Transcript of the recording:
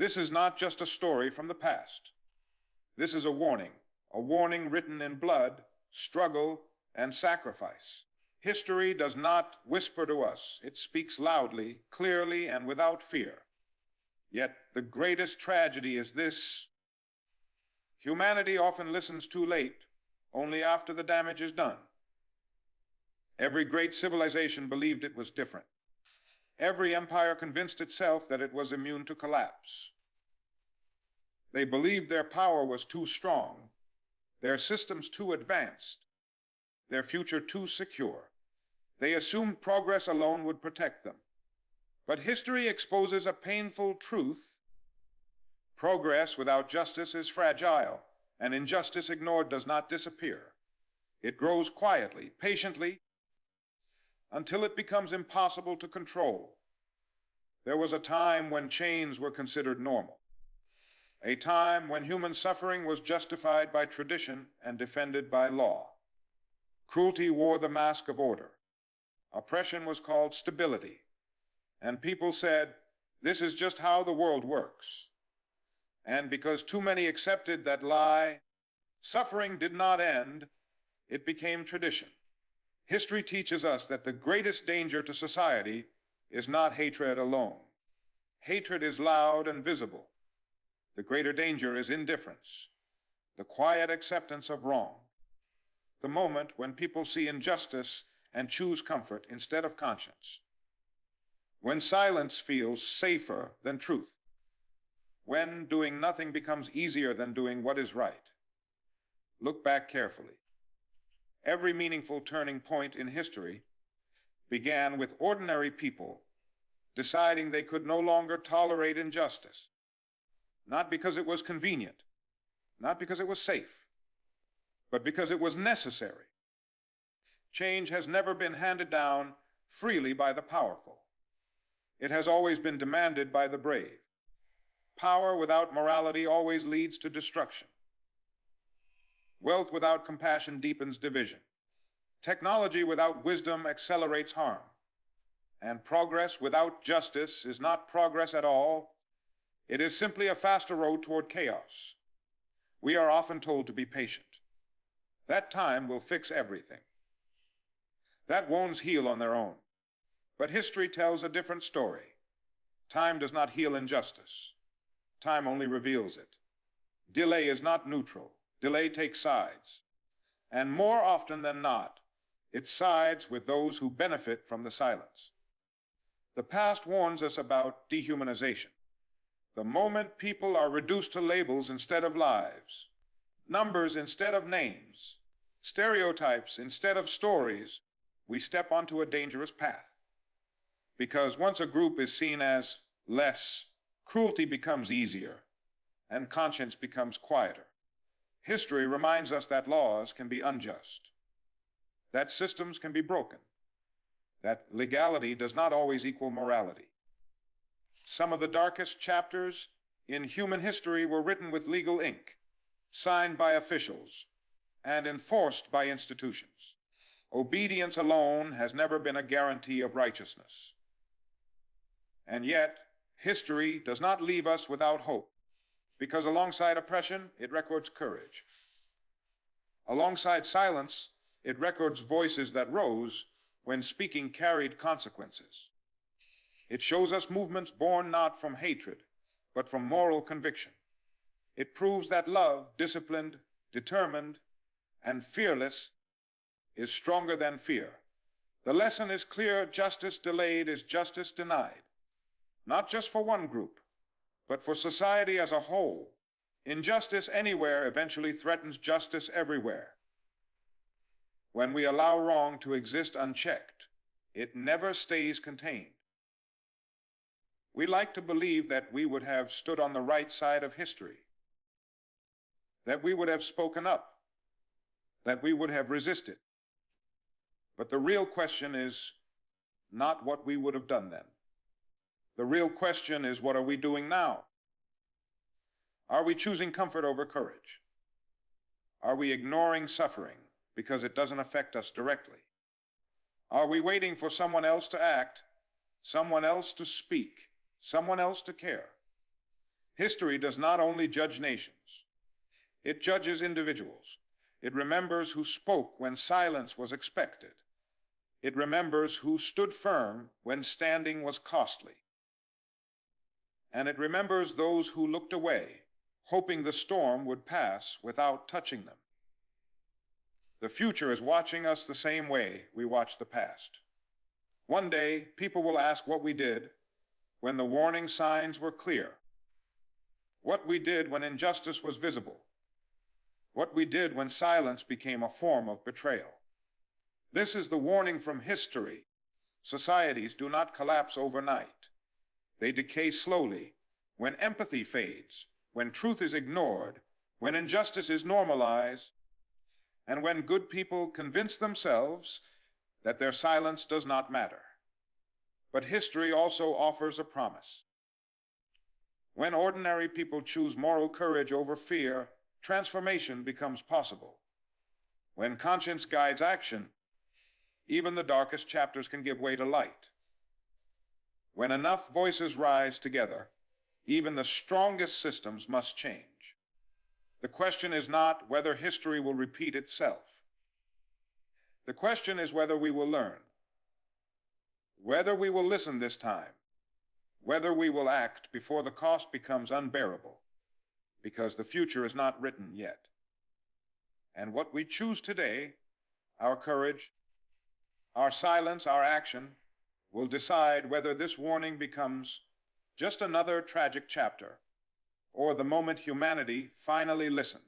This is not just a story from the past. This is a warning written in blood, struggle, and sacrifice. History does not whisper to us. It speaks loudly, clearly, and without fear. Yet the greatest tragedy is this: humanity often listens too late, only after the damage is done. Every great civilization believed it was different. Every empire convinced itself that it was immune to collapse. They believed their power was too strong, their systems too advanced, their future too secure. They assumed progress alone would protect them. But history exposes a painful truth. Progress without justice is fragile, and injustice ignored does not disappear. It grows quietly, patiently, until it becomes impossible to control. There was a time when chains were considered normal, a time when human suffering was justified by tradition and defended by law. Cruelty wore the mask of order. Oppression was called stability. And people said, this is just how the world works. And because too many accepted that lie, suffering did not end, it became tradition. History teaches us that the greatest danger to society is not hatred alone. Hatred is loud and visible. The greater danger is indifference, the quiet acceptance of wrong, the moment when people see injustice and choose comfort instead of conscience, when silence feels safer than truth, when doing nothing becomes easier than doing what is right. Look back carefully. Every meaningful turning point in history began with ordinary people deciding they could no longer tolerate injustice, not because it was convenient, not because it was safe, but because it was necessary. Change has never been handed down freely by the powerful. It has always been demanded by the brave. Power without morality always leads to destruction. Wealth without compassion deepens division. Technology without wisdom accelerates harm. And progress without justice is not progress at all. It is simply a faster road toward chaos. We are often told to be patient. That time will fix everything. That wounds heal on their own. But history tells a different story. Time does not heal injustice. Time only reveals it. Delay is not neutral. Delay takes sides. And more often than not, it sides with those who benefit from the silence. The past warns us about dehumanization. The moment people are reduced to labels instead of lives, numbers instead of names, stereotypes instead of stories, we step onto a dangerous path. Because once a group is seen as less, cruelty becomes easier, and conscience becomes quieter. History reminds us that laws can be unjust, that systems can be broken, that legality does not always equal morality. Some of the darkest chapters in human history were written with legal ink, signed by officials, and enforced by institutions. Obedience alone has never been a guarantee of righteousness. And yet, history does not leave us without hope, because alongside oppression, it records courage. Alongside silence, it records voices that rose when speaking carried consequences. It shows us movements born not from hatred, but from moral conviction. It proves that love, disciplined, determined, and fearless, is stronger than fear. The lesson is clear: justice delayed is justice denied. Not just for one group, but for society as a whole. Injustice anywhere eventually threatens justice everywhere. When we allow wrong to exist unchecked, it never stays contained. We like to believe that we would have stood on the right side of history, that we would have spoken up, that we would have resisted. But the real question is not what we would have done then. The real question is, what are we doing now? Are we choosing comfort over courage? Are we ignoring suffering because it doesn't affect us directly? Are we waiting for someone else to act, someone else to speak, someone else to care? History does not only judge nations, it judges individuals. It remembers who spoke when silence was expected. It remembers who stood firm when standing was costly. And it remembers those who looked away, hoping the storm would pass without touching them. The future is watching us the same way we watch the past. One day, people will ask what we did when the warning signs were clear, what we did when injustice was visible, what we did when silence became a form of betrayal. This is the warning from history. Societies do not collapse overnight. They decay slowly when empathy fades, when truth is ignored, when injustice is normalized, and when good people convince themselves that their silence does not matter. But history also offers a promise. When ordinary people choose moral courage over fear, transformation becomes possible. When conscience guides action, even the darkest chapters can give way to light. When enough voices rise together, even the strongest systems must change. The question is not whether history will repeat itself. The question is whether we will learn, whether we will listen this time, whether we will act before the cost becomes unbearable, because the future is not written yet. And what we choose today, our courage, our silence, our action, will decide whether this warning becomes just another tragic chapter, or the moment humanity finally listens.